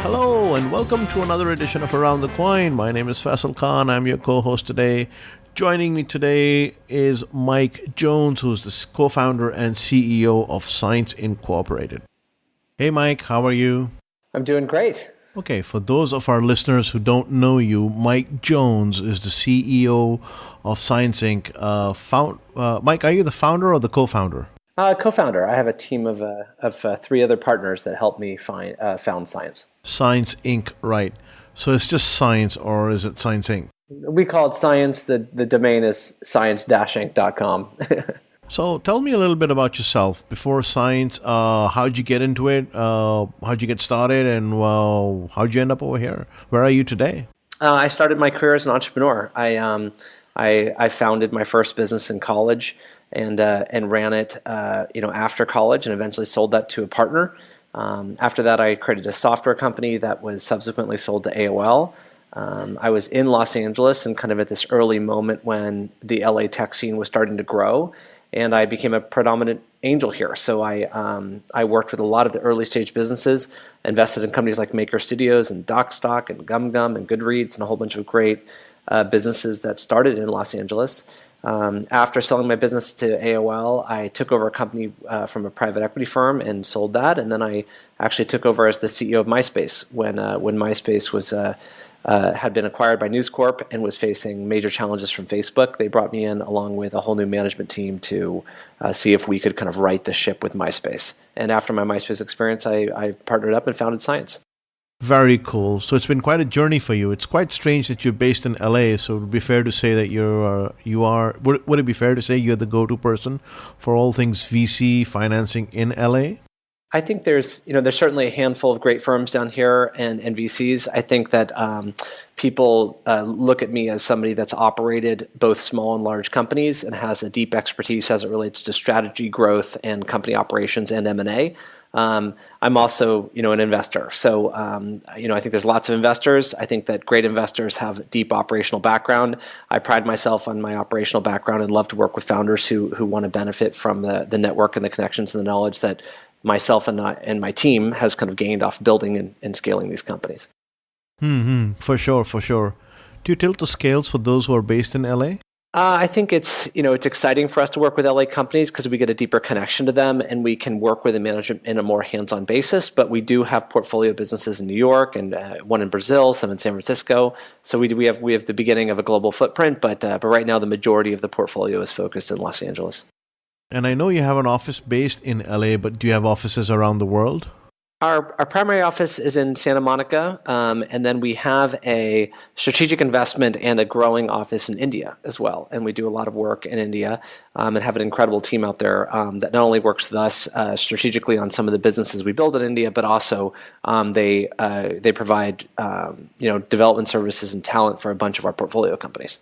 Hello and welcome to another edition of Around the Coin. My name is Faisal Khan. I'm your co-host today. Joining me today is Mike Jones, who's the co-founder and CEO of Science Incorporated. Hey Mike, how are you? I'm doing great. Okay, for those of our listeners who don't know you, Mike Jones is the CEO of Science Inc. Mike, are you the founder or the co-founder? Co-founder. I have a team of three other partners that helped me found Science. Science Inc., right. So it's just Science, or is it Science Inc.? We call it Science. The domain is science-inc.com. So tell me a little bit about yourself. Before Science, how'd you get into it? How'd you get started? And how'd you end up over here? Where are you today? I started my career as an entrepreneur. I founded my first business in college and ran it after college, and eventually sold that to a partner. After that, I created a software company that was subsequently sold to AOL. I was in Los Angeles and kind of at this early moment when the LA tech scene was starting to grow, and I became a predominant angel here. So I worked with a lot of the early stage businesses, invested in companies like Maker Studios and DocStock and GumGum and Goodreads and a whole bunch of great businesses that started in Los Angeles. After selling my business to AOL, I took over a company from a private equity firm and sold that, and then I actually took over as the CEO of MySpace when MySpace was had been acquired by News Corp and was facing major challenges from Facebook. They brought me in along with a whole new management team to see if we could kind of right the ship with MySpace. And after my MySpace experience, I partnered up and founded Science. Very cool. So it's been quite a journey for you. It's quite strange that you're based in LA. So it would be fair to say that would it be fair to say you're the go-to person for all things VC financing in LA? I think there's certainly a handful of great firms down here and VCs. I think that people look at me as somebody that's operated both small and large companies and has a deep expertise as it relates to strategy, growth, and company operations and M&A. I'm also, an investor. So, I think there's lots of investors. I think that great investors have deep operational background. I pride myself on my operational background and love to work with founders who want to benefit from the network and the connections and the knowledge that myself and my team has kind of gained off building and scaling these companies. For sure. Do you tilt the scales for those who are based in LA? I think it's exciting for us to work with LA companies because we get a deeper connection to them and we can work with the management in a more hands-on basis. But we do have portfolio businesses in New York and one in Brazil, some in San Francisco. So we have the beginning of a global footprint, but right now the majority of the portfolio is focused in Los Angeles. And I know you have an office based in LA, but do you have offices around the world? Our primary office is in Santa Monica, and then we have a strategic investment and a growing office in India as well. And we do a lot of work in India and have an incredible team out there that not only works with us strategically on some of the businesses we build in India, but also they provide development services and talent for a bunch of our portfolio companies.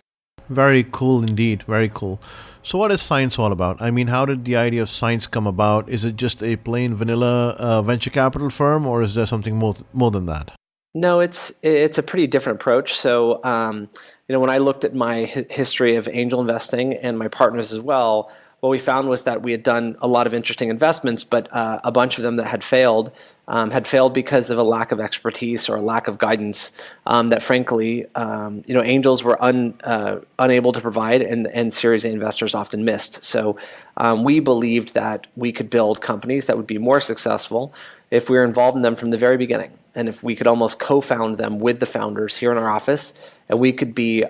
Very cool indeed. Very cool. So what is Science all about? I mean, how did the idea of Science come about? Is it just a plain vanilla venture capital firm, or is there something more than that? No, it's a pretty different approach. So, when I looked at my history of angel investing and my partners as well, what we found was that we had done a lot of interesting investments, but a bunch of them that had failed because of a lack of expertise or a lack of guidance that frankly, angels were unable to provide and Series A investors often missed. So we believed that we could build companies that would be more successful if we were involved in them from the very beginning. And if we could almost co-found them with the founders here in our office, and we could be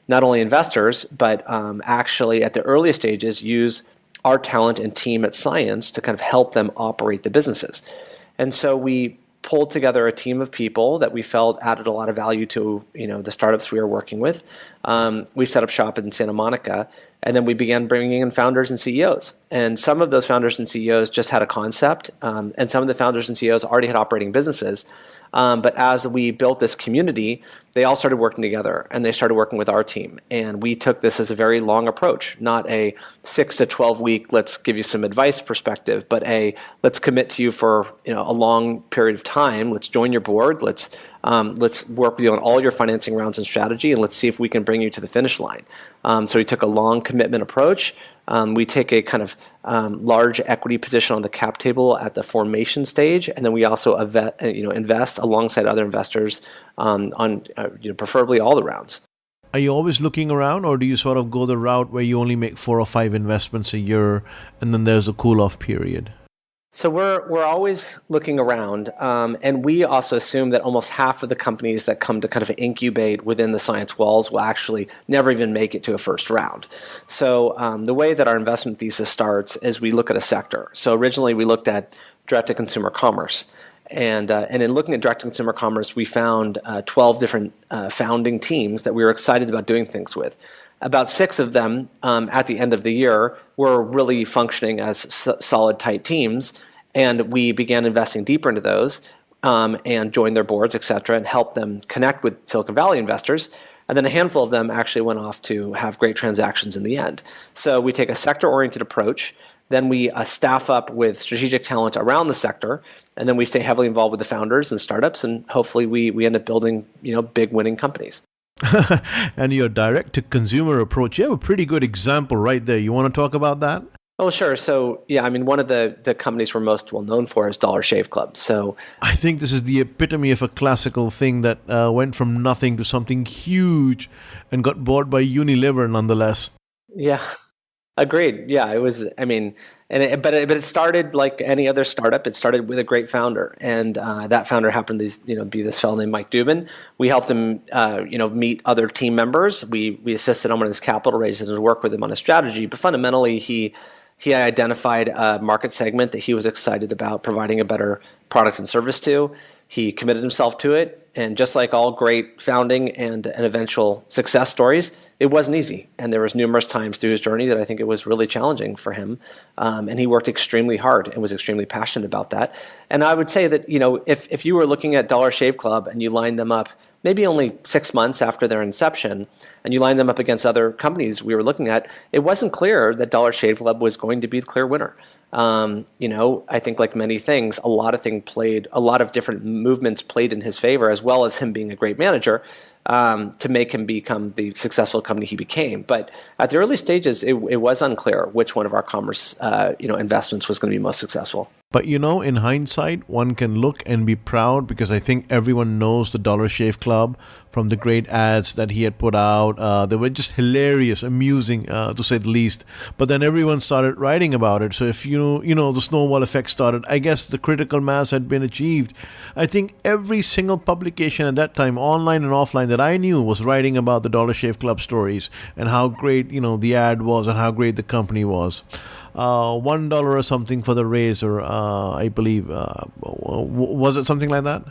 not only investors, but actually at the earliest stages use our talent and team at Science to kind of help them operate the businesses. And so we pulled together a team of people that we felt added a lot of value to the startups we were working with. We set up shop in Santa Monica, and then we began bringing in founders and CEOs. And some of those founders and CEOs just had a concept, and some of the founders and CEOs already had operating businesses. But as we built this community, they all started working together and they started working with our team. And we took this as a very long approach, not a 6 to 12 week, let's give you some advice perspective, but let's commit to you for a long period of time. Let's join your board. Let's Let's work with you on all your financing rounds and strategy, and let's see if we can bring you to the finish line. So we took a long commitment approach. We take a kind of large equity position on the cap table at the formation stage, and then we also invest alongside other investors on preferably all the rounds. Are you always looking around, or do you sort of go the route where you only make 4 or 5 investments a year and then there's a cool-off period? So we're always looking around, and we also assume that almost half of the companies that come to kind of incubate within the Science walls will actually never even make it to a first round. So the way that our investment thesis starts is we look at a sector. So originally we looked at direct-to-consumer commerce. And in looking at direct-to-consumer commerce, we found 12 different founding teams that we were excited about doing things with. About 6 of them at the end of the year were really functioning as solid, tight teams, and we began investing deeper into those and joined their boards, et cetera, and helped them connect with Silicon Valley investors. And then a handful of them actually went off to have great transactions in the end. So we take a sector-oriented approach. Then we staff up with strategic talent around the sector, and then we stay heavily involved with the founders and startups, and hopefully we end up building big winning companies. And your direct-to-consumer approach, you have a pretty good example right there. You want to talk about that? Oh, sure. So, yeah, I mean, one of the companies we're most well known for is Dollar Shave Club. So I think this is the epitome of a classical thing that went from nothing to something huge and got bought by Unilever nonetheless. Yeah. Agreed. Yeah, it was. I mean, but it started like any other startup. It started with a great founder, and that founder happened to be this fellow named Mike Dubin. We helped him, meet other team members. We assisted him on his capital raises and worked with him on a strategy. But fundamentally, he identified a market segment that he was excited about providing a better product and service to. He committed himself to it, and just like all great founding and eventual success stories, it wasn't easy. And there was numerous times through his journey that I think it was really challenging for him. And he worked extremely hard and was extremely passionate about that. And I would say that, if you were looking at Dollar Shave Club and you lined them up maybe only 6 months after their inception, and you lined them up against other companies we were looking at, it wasn't clear that Dollar Shave Club was going to be the clear winner. I think like many things, a lot of different movements played in his favor, as well as him being a great manager, to make him become the successful company he became. But at the early stages, it was unclear which one of our commerce, investments was going to be most successful. But in hindsight, one can look and be proud because I think everyone knows the Dollar Shave Club from the great ads that he had put out. They were just hilarious, amusing, to say the least. But then everyone started writing about it. So if the snowball effect started, I guess the critical mass had been achieved. I think every single publication at that time, online and offline, that I knew was writing about the Dollar Shave Club stories and how great, the ad was and how great the company was. $1 or something for the razor, I believe. Was it something like that?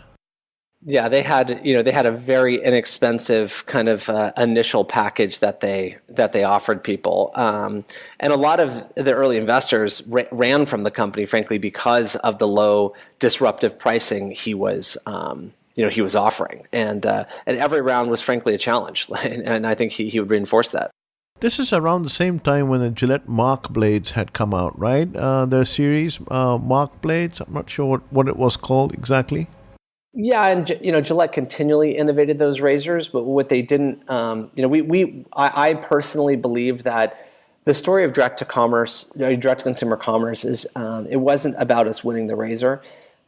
Yeah, they had a very inexpensive kind of initial package that they offered people, and a lot of the early investors ran from the company, frankly, because of the low disruptive pricing he was offering, and every round was frankly a challenge, and I think he would reinforce that. This is around the same time when the Gillette Mark Blades had come out, right? Their series, Mark Blades. I'm not sure what it was called exactly. Yeah, and Gillette continually innovated those razors, but what they didn't, I personally believe that the story of direct-to-consumer commerce is it wasn't about us winning the razor.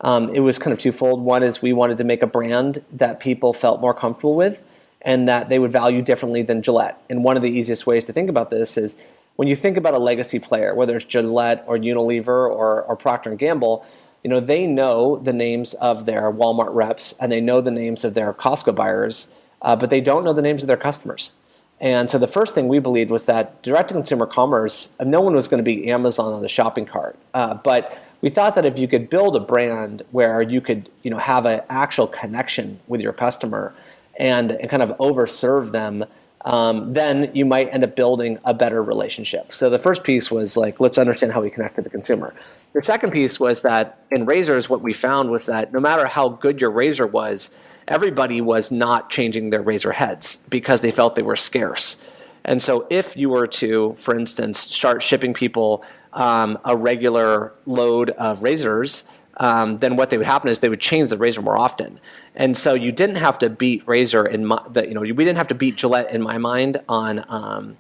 It was kind of twofold. One is we wanted to make a brand that people felt more comfortable with, and that they would value differently than Gillette. And one of the easiest ways to think about this is when you think about a legacy player, whether it's Gillette or Unilever or Procter & Gamble, they know the names of their Walmart reps and they know the names of their Costco buyers, but they don't know the names of their customers. And so the first thing we believed was that direct-to-consumer commerce, no one was going to be Amazon on the shopping cart. But we thought that if you could build a brand where you could have an actual connection with your customer and kind of overserve them, then you might end up building a better relationship. So the first piece was like, let's understand how we connect with the consumer. The second piece was that in razors, what we found was that no matter how good your razor was, everybody was not changing their razor heads because they felt they were scarce. And so if you were to, for instance, start shipping people a regular load of razors, then what they would happen is they would change the razor more often. And so you didn't have to beat razor we didn't have to beat Gillette in my mind on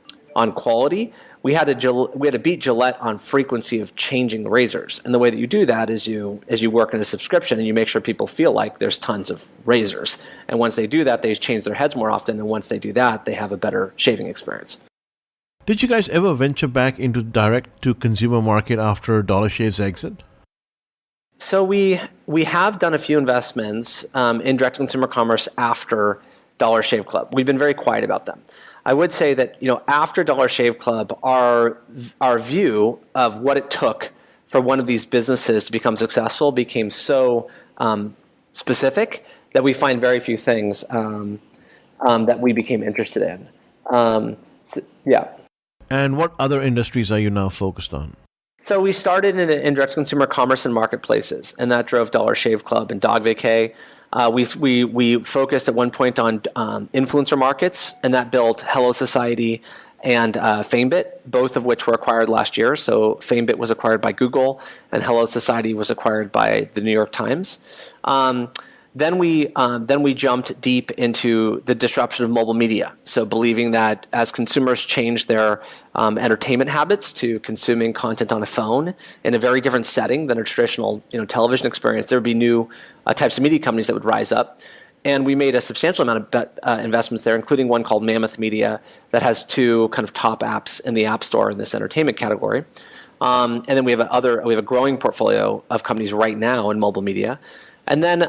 quality. We had to beat Gillette on frequency of changing razors. And the way that you do that is you work in a subscription and you make sure people feel like there's tons of razors. And once they do that, they change their heads more often. And once they do that, they have a better shaving experience. Did you guys ever venture back into direct-to-consumer market after Dollar Shave's exit? So we have done a few investments in direct-to-consumer commerce after Dollar Shave Club. We've been very quiet about them. I would say that after Dollar Shave Club, our view of what it took for one of these businesses to become successful became so specific that we find very few things that we became interested in. Yeah. And what other industries are you now focused on? So we started in direct-to-consumer commerce and marketplaces, and that drove Dollar Shave Club and Dog Vacay. We focused at one point on influencer markets, and that built HelloSociety and Famebit, both of which were acquired last year. So Famebit was acquired by Google, and HelloSociety was acquired by the New York Times. Then we jumped deep into the disruption of mobile media. So believing that as consumers change their entertainment habits to consuming content on a phone in a very different setting than a traditional television experience, there would be new types of media companies that would rise up. And we made a substantial amount of investments there, including one called Mammoth Media that has two kind of top apps in the App Store in this entertainment category. And then we have a growing portfolio of companies right now in mobile media. And then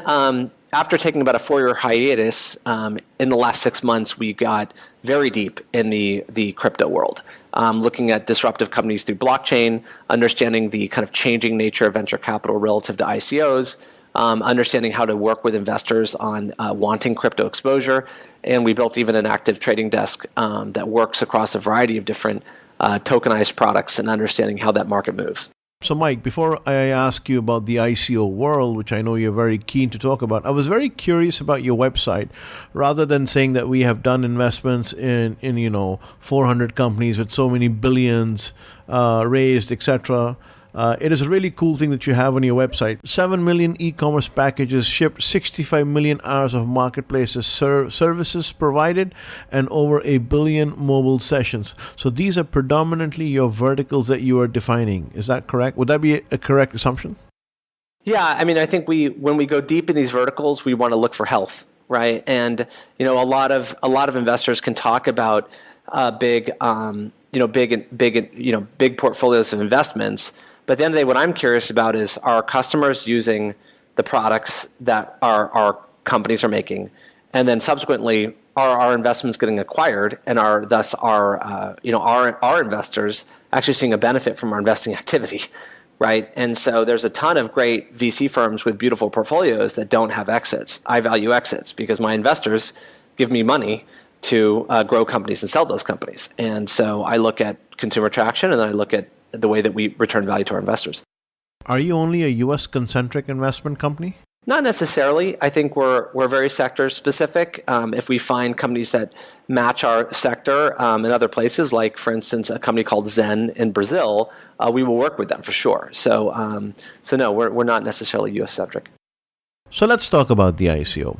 after taking about a 4-year hiatus, in the last 6 months, we got very deep in the crypto world, looking at disruptive companies through blockchain, understanding the kind of changing nature of venture capital relative to ICOs, understanding how to work with investors on wanting crypto exposure. And we built even an active trading desk that works across a variety of different tokenized products and understanding how that market moves. So, Mike, before I ask you about the ICO world, which I know you're very keen to talk about, I was very curious about your website. Rather than saying that we have done investments in 400 companies with so many billions raised, etc., it is a really cool thing that you have on your website. 7 million e-commerce packages shipped, 65 million hours of marketplaces services provided, and over 1 billion mobile sessions. So these are predominantly your verticals that you are defining. Is that correct? Would that be a correct assumption? Yeah, I mean, I think when we go deep in these verticals, we want to look for health, right? And a lot of investors can talk about big portfolios of investments. But at the end of the day, what I'm curious about is, are customers using the products that our companies are making? And then subsequently, are our investments getting acquired, and are thus our investors actually seeing a benefit from our investing activity, right? And so there's a ton of great VC firms with beautiful portfolios that don't have exits. I value exits because my investors give me money to grow companies and sell those companies. And so I look at consumer traction, and then I look at the way that we return value to our investors. Are you only a U.S.-concentric investment company? Not necessarily. I think we're very sector specific. If we find companies that match our sector in other places, like for instance a company called Zen in Brazil, we will work with them for sure. So no, we're not necessarily U.S. centric. So let's talk about the ICO.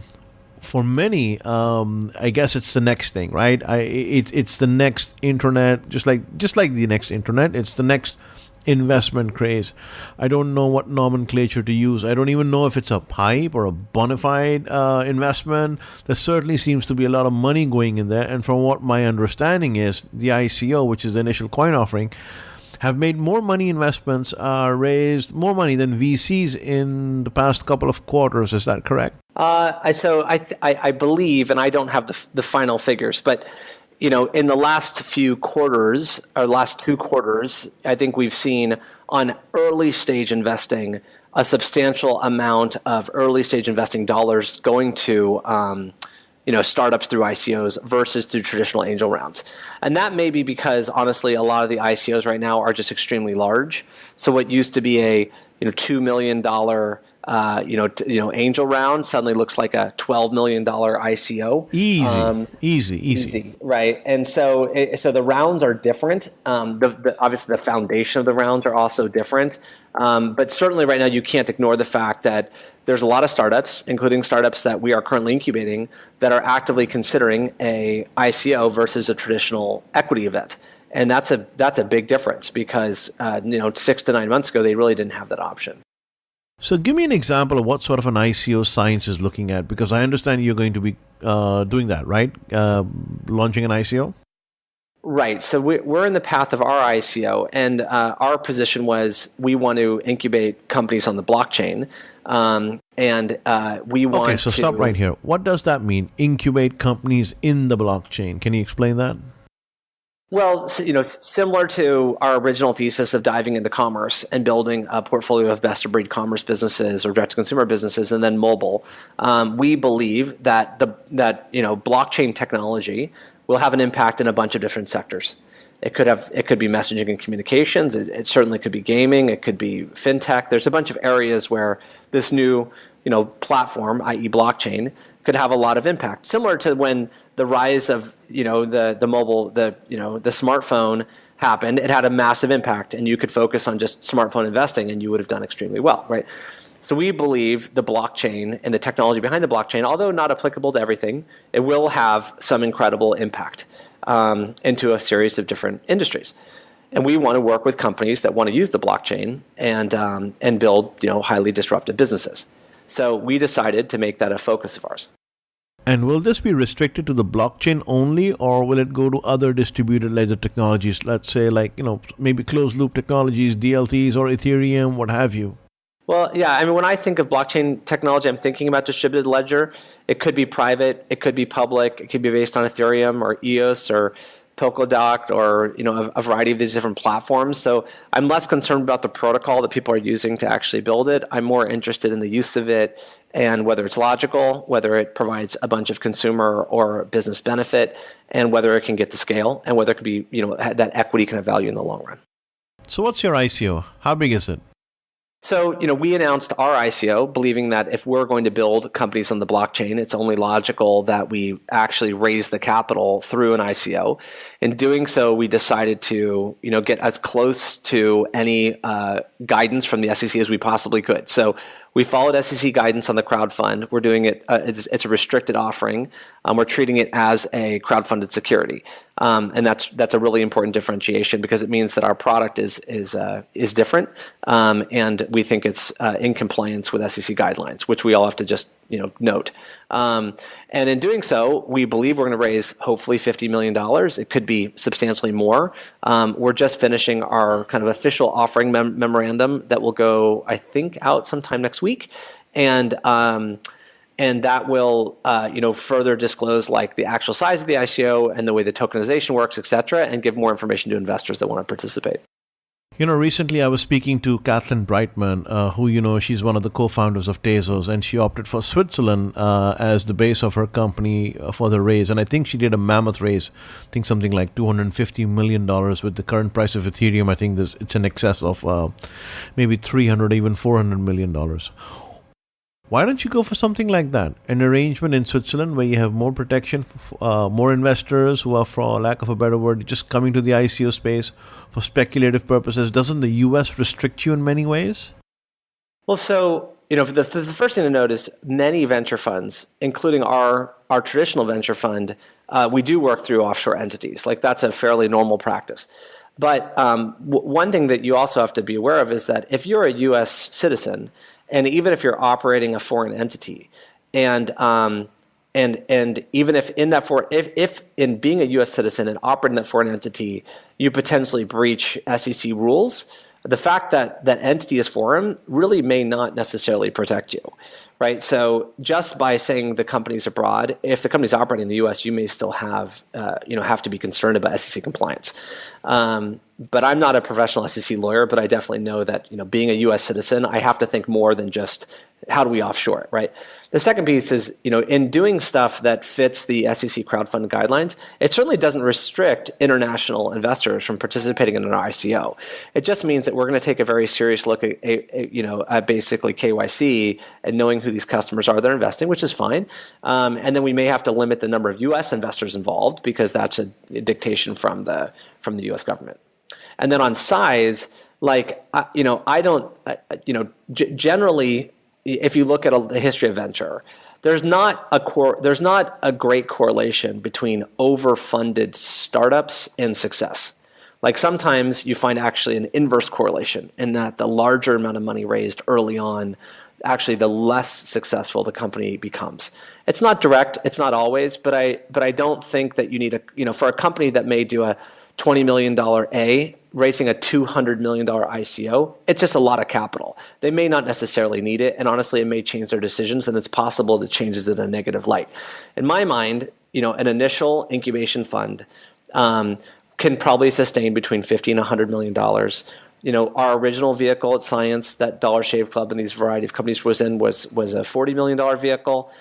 For many, I guess it's the next thing, right? It's the next internet, just like the next internet. It's the next investment craze. I don't know what nomenclature to use. I don't even know if it's a pipe or a bona fide investment. There certainly seems to be a lot of money going in there. And from what my understanding is, the ICO, which is the initial coin offering, have made more money investments, raised more money than VCs in the past couple of quarters. Is that correct? I believe, and I don't have the final figures, but in the last few quarters, or last 2 quarters, I think we've seen on early stage investing a substantial amount of early stage investing dollars going to startups through ICOs versus through traditional angel rounds. And that may be because, honestly, a lot of the ICOs right now are just extremely large. So what used to be a $2 million angel round suddenly looks like a $12 million ICO. Easy. Right? And so the rounds are different. Obviously, the foundation of the rounds are also different. But certainly right now, you can't ignore the fact that there's a lot of startups, including startups that we are currently incubating, that are actively considering a ICO versus a traditional equity event. And that's a big difference because 6 to 9 months ago, they really didn't have that option. So give me an example of what sort of an ICO Science is looking at, because I understand you're going to be doing that, right? Launching an ICO? Right. So we're in the path of our ICO, and our position was we want to incubate companies on the blockchain, and we want to... Okay, so stop right here. What does that mean, incubate companies in the blockchain? Can you explain that? Well, similar to our original thesis of diving into commerce and building a portfolio of best-of-breed commerce businesses or direct-to-consumer businesses, and then mobile, we believe that blockchain technology will have an impact in a bunch of different sectors. It could be messaging and communications. It certainly could be gaming. It could be fintech. There's a bunch of areas where this new platform, i.e. blockchain, could have a lot of impact. Similar to when the rise of the mobile, the smartphone happened, it had a massive impact, and you could focus on just smartphone investing, and you would have done extremely well, right? So we believe the blockchain and the technology behind the blockchain, although not applicable to everything, it will have some incredible impact into a series of different industries. And we want to work with companies that want to use the blockchain and build highly disruptive businesses. So we decided to make that a focus of ours. And will this be restricted to the blockchain only, or will it go to other distributed ledger technologies? Let's say maybe closed loop technologies, DLTs, or Ethereum, what have you? Well, yeah. I mean, when I think of blockchain technology, I'm thinking about distributed ledger. It could be private. It could be public. It could be based on Ethereum or EOS or Polkadot or a variety of these different platforms. So I'm less concerned about the protocol that people are using to actually build it. I'm more interested in the use of it and whether it's logical, whether it provides a bunch of consumer or business benefit, and whether it can get to scale, and whether it can be that equity can have value in the long run. So what's your ICO? How big is it? So, we announced our ICO, believing that if we're going to build companies on the blockchain, it's only logical that we actually raise the capital through an ICO. In doing so, we decided to, get as close to any guidance from the SEC as we possibly could. So we followed SEC guidance on the crowdfund. We're doing it, it's a restricted offering. We're treating it as a crowdfunded security. And that's a really important differentiation because it means that our product is different. And we think it's in compliance with SEC guidelines, which we all have to just note. And in doing so, we believe we're going to raise hopefully $50 million. It could be substantially more. We're just finishing our kind of official offering memorandum that will go, I think, out sometime next week. And that will further disclose the actual size of the ICO and the way the tokenization works, et cetera, and give more information to investors that want to participate. Recently I was speaking to Kathleen Brightman, who, she's one of the co-founders of Tezos, and she opted for Switzerland as the base of her company for the raise. And I think she did a mammoth raise, I think something like $250 million with the current price of Ethereum. I think it's in excess of maybe $300, even $400 million. Why don't you go for something like that? An arrangement in Switzerland where you have more protection, more investors who are, for lack of a better word, just coming to the ICO space for speculative purposes. Doesn't the US restrict you in many ways? Well, so, the first thing to note is many venture funds, including our traditional venture fund, we do work through offshore entities. That's a fairly normal practice. But one thing that you also have to be aware of is that if you're a US citizen, and even if you're operating a foreign entity, and even if in that if in being a U.S. citizen and operating that foreign entity, you potentially breach SEC rules, the fact that that entity is foreign really may not necessarily protect you, right? So just by saying the company's abroad, if the company's operating in the U.S., you may still have to be concerned about SEC compliance. But I'm not a professional SEC lawyer, but I definitely know that being a U.S. citizen, I have to think more than just how do we offshore it, right? The second piece is, in doing stuff that fits the SEC crowdfund guidelines, it certainly doesn't restrict international investors from participating in an ICO. It just means that we're going to take a very serious look at basically KYC and knowing who these customers are that are investing, which is fine. And then we may have to limit the number of U.S. investors involved because that's a dictation from the U.S. government. And then on size, generally, if you look at the history of venture, there's not a great correlation between overfunded startups and success. Like sometimes you find actually an inverse correlation in that the larger amount of money raised early on, actually the less successful the company becomes. It's not direct, it's not always, but I don't think that you need for a company that may do a $20 million A, raising a $200 million ICO, it's just a lot of capital. They may not necessarily need it, and honestly, it may change their decisions, and it's possible it changes it in a negative light. In my mind, an initial incubation fund can probably sustain between $50 and $100 million. Our original vehicle at Science, that Dollar Shave Club and these variety of companies was a $40 million vehicle.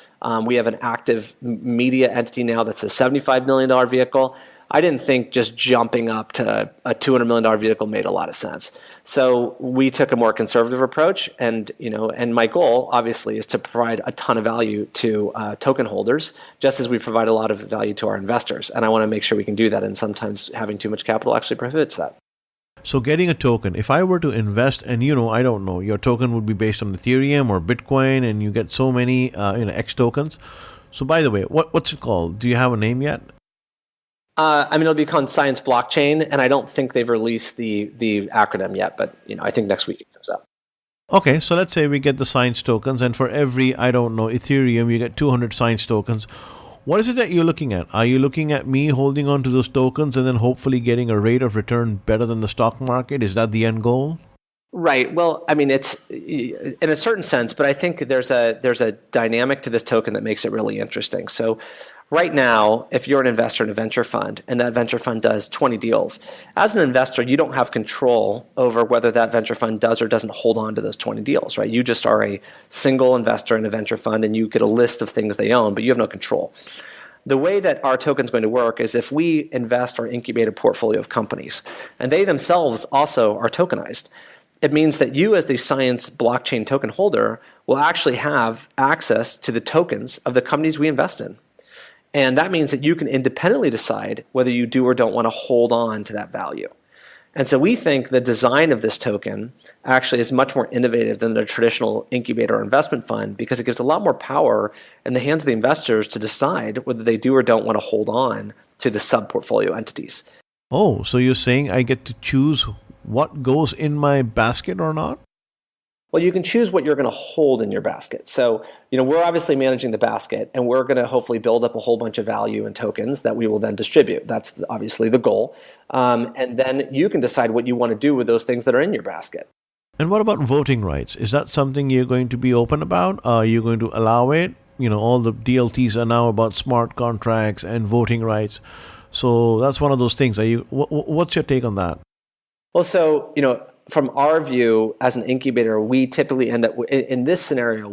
We have an active media entity now that's a $75 million vehicle. I didn't think just jumping up to a $200 million vehicle made a lot of sense. So we took a more conservative approach, and my goal obviously is to provide a ton of value to token holders, just as we provide a lot of value to our investors. And I want to make sure we can do that. And sometimes having too much capital actually prohibits that. So getting a token, if I were to invest, and I don't know, your token would be based on Ethereum or Bitcoin, and you get so many X tokens. So by the way, what's it called? Do you have a name yet? It'll be called Science Blockchain, and I don't think they've released the acronym yet, but I think next week it comes out. Okay, so let's say we get the Science tokens, and for every, Ethereum, you get 200 Science tokens. What is it that you're looking at? Are you looking at me holding on to those tokens and then hopefully getting a rate of return better than the stock market? Is that the end goal? Right. Well, it's in a certain sense, but I think there's a dynamic to this token that makes it really interesting. So right now, if you're an investor in a venture fund and that venture fund does 20 deals, as an investor, you don't have control over whether that venture fund does or doesn't hold on to those 20 deals, right? You just are a single investor in a venture fund and you get a list of things they own, but you have no control. The way that our token is going to work is if we invest or incubate a portfolio of companies, and they themselves also are tokenized, it means that you as the Science blockchain token holder will actually have access to the tokens of the companies we invest in. And that means that you can independently decide whether you do or don't want to hold on to that value. And so we think the design of this token actually is much more innovative than the traditional incubator or investment fund because it gives a lot more power in the hands of the investors to decide whether they do or don't want to hold on to the sub-portfolio entities. Oh, so you're saying I get to choose what goes in my basket or not? Well, you can choose what you're going to hold in your basket. So, we're obviously managing the basket, and we're going to hopefully build up a whole bunch of value in tokens that we will then distribute. That's obviously the goal. And then you can decide what you want to do with those things that are in your basket. And what about voting rights? Is that something you're going to be open about? Are you going to allow it? All the DLTs are now about smart contracts and voting rights. So that's one of those things. What's your take on that? Well, so, from our view as an incubator, we typically end up in this scenario.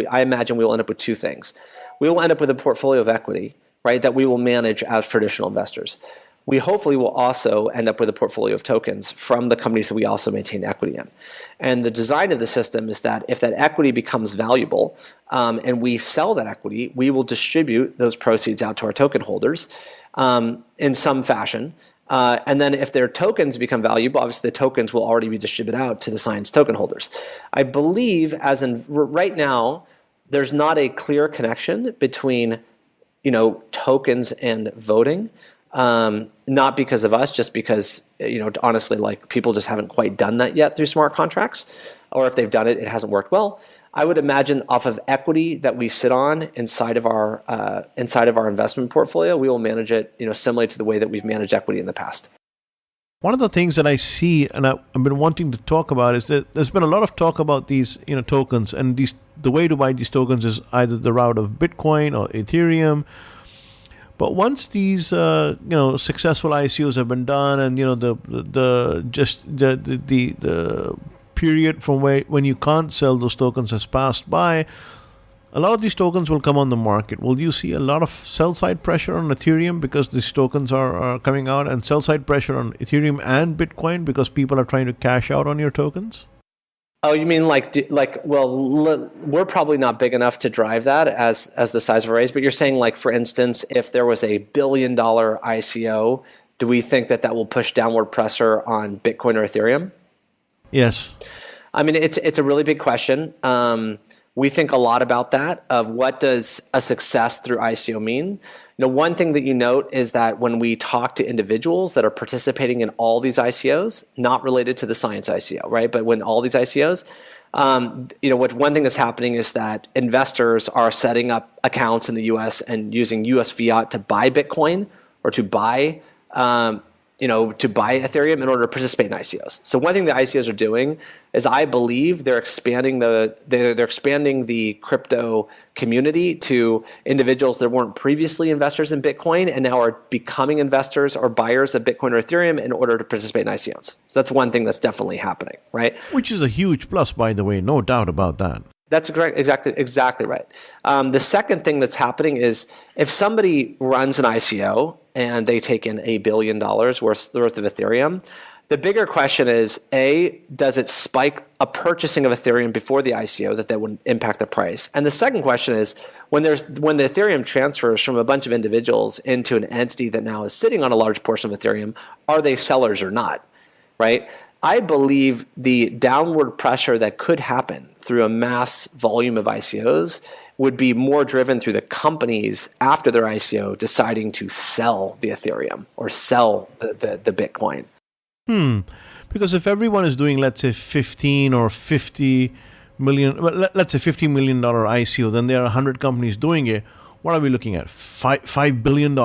I imagine we will end up with two things. We will end up with a portfolio of equity, right, that we will manage as traditional investors. We hopefully will also end up with a portfolio of tokens from the companies that we also maintain equity in. And the design of the system is that if that equity becomes valuable and we sell that equity, we will distribute those proceeds out to our token holders in some fashion. And then if their tokens become valuable, obviously the tokens will already be distributed out to the Science token holders. I believe right now, there's not a clear connection between, tokens and voting. Not because of us, just because, honestly, people just haven't quite done that yet through smart contracts, or if they've done it, it hasn't worked well. I would imagine off of equity that we sit on inside of our investment portfolio, we will manage it, similarly to the way that we've managed equity in the past. One of the things that I see, and I've been wanting to talk about, is that there's been a lot of talk about these, tokens, and the way to buy these tokens is either the route of Bitcoin or Ethereum. But once these, successful ICOs have been done, and the period from when you can't sell those tokens has passed by, a lot of these tokens will come on the market. Will you see a lot of sell-side pressure on Ethereum because these tokens are coming out, and sell-side pressure on Ethereum and Bitcoin because people are trying to cash out on your tokens? Oh, you mean we're probably not big enough to drive that as the size of a raise, but you're saying, like, for instance, if there was a $1 billion ICO, do we think that will push downward pressure on Bitcoin or Ethereum? Yes. I mean, it's a really big question. We think a lot about that, of what does a success through ICO mean. One thing that you note is that when we talk to individuals that are participating in all these ICOs, not related to the Science ICO, right? But when all these ICOs, one thing that's happening is that investors are setting up accounts in the U.S. and using U.S. fiat to buy Bitcoin or to buy Ethereum in order to participate in ICOs. So one thing the ICOs are doing is, I believe, they're expanding the crypto community to individuals that weren't previously investors in Bitcoin and now are becoming investors or buyers of Bitcoin or Ethereum in order to participate in ICOs. So that's one thing that's definitely happening, right? Which is a huge plus, by the way, no doubt about that. That's correct. Exactly right. The second thing that's happening is, if somebody runs an ICO and they take in $1 billion worth of Ethereum, the bigger question is, A, does it spike a purchasing of Ethereum before the ICO that would impact the price? And the second question is, when the Ethereum transfers from a bunch of individuals into an entity that now is sitting on a large portion of Ethereum, are they sellers or not, right? I believe the downward pressure that could happen through a mass volume of ICOs would be more driven through the companies after their ICO deciding to sell the Ethereum or sell the Bitcoin. Because if everyone is doing, let's say, 15 or 50 million, well, let's say $50 million ICO, then there are 100 companies doing it. What are we looking at? $5 billion?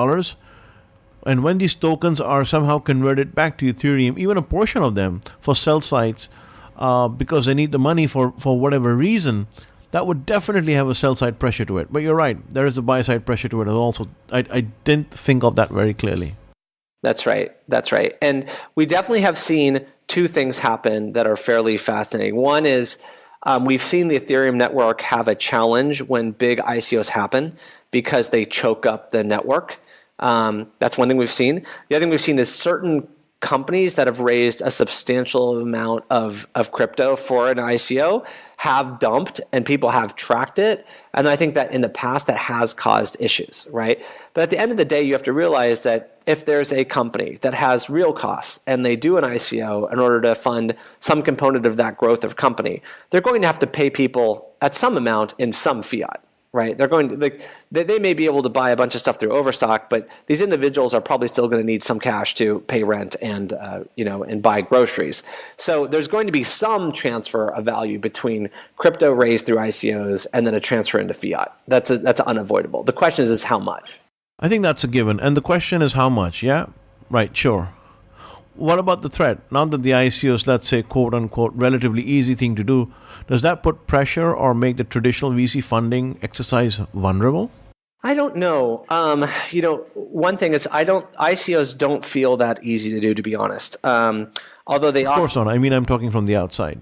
And when these tokens are somehow converted back to Ethereum, even a portion of them for sell sites, because they need the money for whatever reason, that would definitely have a sell side pressure to it. But you're right, there is a buy side pressure to it also. I didn't think of that very clearly. That's right. And we definitely have seen two things happen that are fairly fascinating. One is, we've seen the Ethereum network have a challenge when big ICOs happen because they choke up the network. That's one thing we've seen. The other thing we've seen is certain companies that have raised a substantial amount of crypto for an ICO have dumped, and people have tracked it. And I think that in the past that has caused issues, right? But at the end of the day, you have to realize that if there's a company that has real costs and they do an ICO in order to fund some component of that growth of company, they're going to have to pay people at some amount in some fiat. Right, they're going to they may be able to buy a bunch of stuff through Overstock, but these individuals are probably still going to need some cash to pay rent and and buy groceries. So there's going to be some transfer of value between crypto raised through ICOs and then a transfer into fiat. That's unavoidable. The question is how much. I think that's a given, and the question is how much. Yeah, right, sure. What about the threat? Now that the ICO is, let's say, quote unquote, relatively easy thing to do, does that put pressure or make the traditional VC funding exercise vulnerable? I don't know. One thing is, ICOs don't feel that easy to do, to be honest. Although they of course not. I mean, I'm talking from the outside.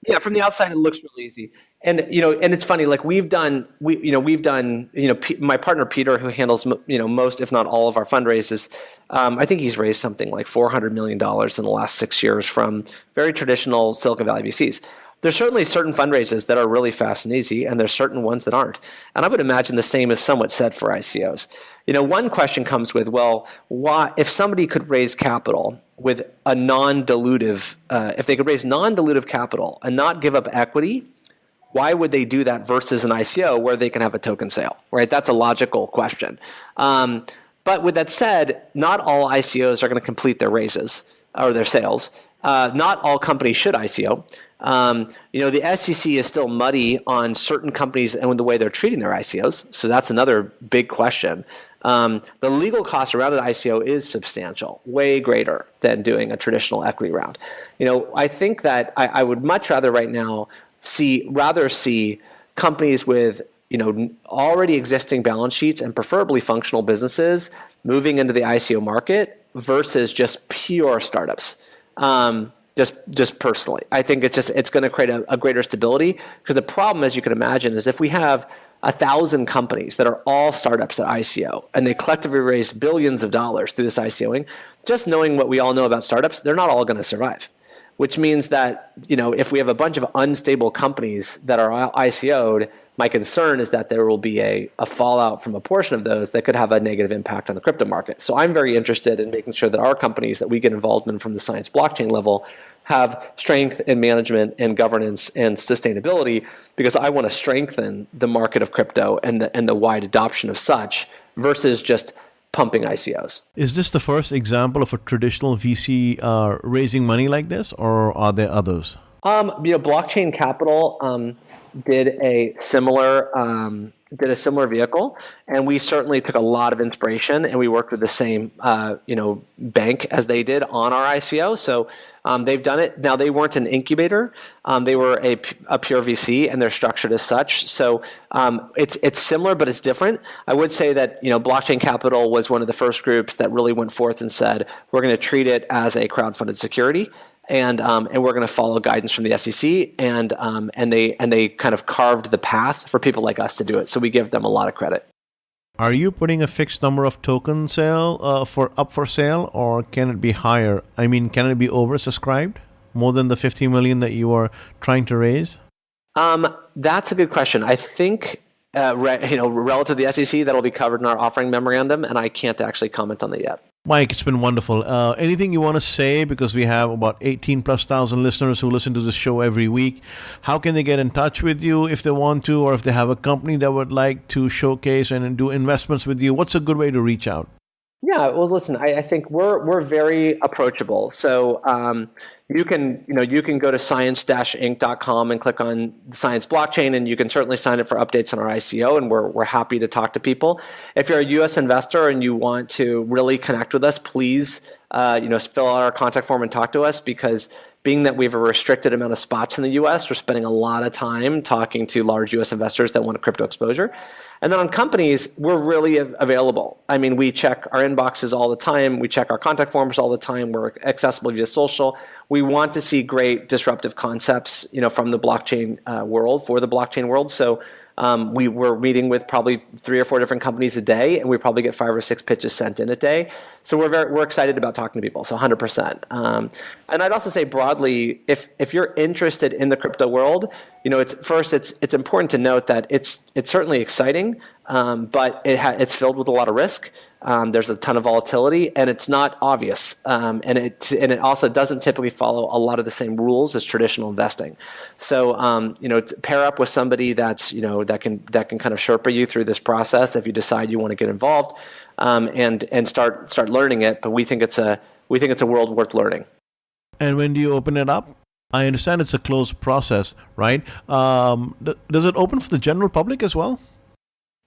Yeah, from the outside it looks really easy, and it's funny. Like we've done. My partner Peter, who handles most, if not all, of our fundraisers. I think he's raised something like $400 million in the last 6 years from very traditional Silicon Valley VCs. There's certainly certain fundraisers that are really fast and easy, and there's certain ones that aren't. And I would imagine the same is somewhat said for ICOs. One question comes with, well, why, if somebody could raise capital with a non-dilutive, if they could raise non-dilutive capital and not give up equity, why would they do that versus an ICO where they can have a token sale, right? That's a logical question. But with that said, not all ICOs are going to complete their raises or their sales. Not all companies should ICO. The SEC is still muddy on certain companies and the way they're treating their ICOs. So that's another big question. The legal cost around an ICO is substantial, way greater than doing a traditional equity round. I think that I would much rather right now see companies with already existing balance sheets and preferably functional businesses moving into the ICO market versus just pure startups. Just personally, I think it's going to create a greater stability, because the problem, as you can imagine, is if we have 1,000 companies that are all startups that ICO, and they collectively raise billions of dollars through this ICOing. Just knowing what we all know about startups, they're not all going to survive. Which means that, if we have a bunch of unstable companies that are ICO'd, my concern is that there will be a fallout from a portion of those that could have a negative impact on the crypto market. So I'm very interested in making sure that our companies that we get involved in from the science blockchain level have strength in management and governance and sustainability, because I want to strengthen the market of crypto and the wide adoption of such versus just pumping ICOs. Is this the first example of a traditional VC raising money like this, or are there others? Blockchain Capital did a similar vehicle, and we certainly took a lot of inspiration, and we worked with the same bank as they did on our ICO. So they've done it. Now, they weren't an incubator; they were a pure VC, and they're structured as such. So it's similar, but it's different. I would say that Blockchain Capital was one of the first groups that really went forth and said, we're going to treat it as a crowdfunded security. And we're going to follow guidance from the SEC, and they kind of carved the path for people like us to do it. So we give them a lot of credit. Are you putting a fixed number of token sale up for sale, or can it be higher? I mean, can it be oversubscribed, more than the 50 million that you are trying to raise? That's a good question. I think relative to the SEC, that'll be covered in our offering memorandum, and I can't actually comment on that yet. Mike, it's been wonderful. Anything you want to say, because we have about 18,000+ listeners who listen to this show every week. How can they get in touch with you if they want to, or if they have a company that would like to showcase and do investments with you? What's a good way to reach out? Yeah, well, listen, I think we're very approachable. So you can go to science-inc.com and click on the Science Blockchain, and you can certainly sign up for updates on our ICO, and we're happy to talk to people. If you're a U.S. investor and you want to really connect with us, please fill out our contact form and talk to us, because being that we have a restricted amount of spots in the U.S., we're spending a lot of time talking to large U.S. investors that want a crypto exposure. And then on companies, we're really available. I mean, we check our inboxes all the time. We check our contact forms all the time. We're accessible via social. We want to see great disruptive concepts, from the blockchain world, for the blockchain world. So we're meeting with probably 3 or 4 different companies a day, and we probably get 5 or 6 pitches sent in a day. So we're excited about talking to people. So 100%. And I'd also say broadly, if you're interested in the crypto world, it's important to note that it's certainly exciting, but it's filled with a lot of risk. There's a ton of volatility, and it's not obvious, and it also doesn't typically follow a lot of the same rules as traditional investing. So to pair up with somebody that's that can kind of Sherpa you through this process if you decide you want to get involved, and start learning it. But we think it's a world worth learning. And when do you open it up? I understand it's a closed process, right? Does it open for the general public as well?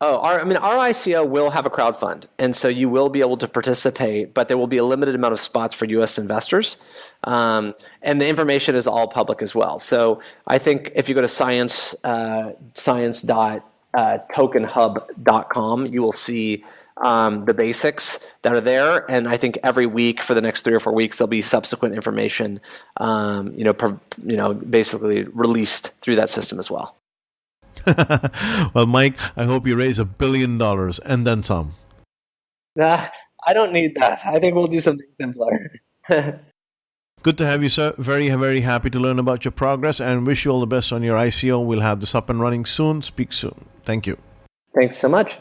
Our ICO will have a crowdfund, and so you will be able to participate, but there will be a limited amount of spots for U.S. investors, and the information is all public as well. So I think if you go to science.tokenhub.com, you will see the basics that are there, and I think every week for the next 3 or 4 weeks there'll be subsequent information, basically released through that system as well. Well, Mike, I hope you raise $1 billion and then some. Nah, I don't need that. I think we'll do something simpler. Good to have you, sir. Very, very happy to learn about your progress, and wish you all the best on your ICO. We'll have this up and running soon. Speak soon. Thank you. Thanks so much.